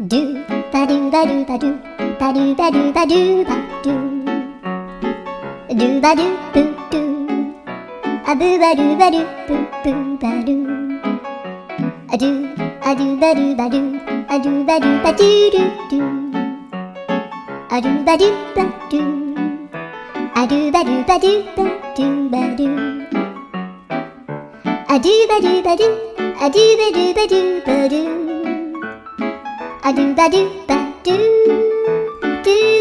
ドゥバドゥバドゥバドゥバドゥバドゥバドゥバドゥドゥバドゥブドゥアブバドゥバドゥブブバドゥアドゥアドゥバドゥバドゥアドゥバドゥバドゥドゥドゥアドゥバドゥバドゥアドゥバドゥバドゥバドゥバドゥアドゥバドゥバドゥアドゥバドゥバドゥバドゥアドゥバドゥバドゥドゥ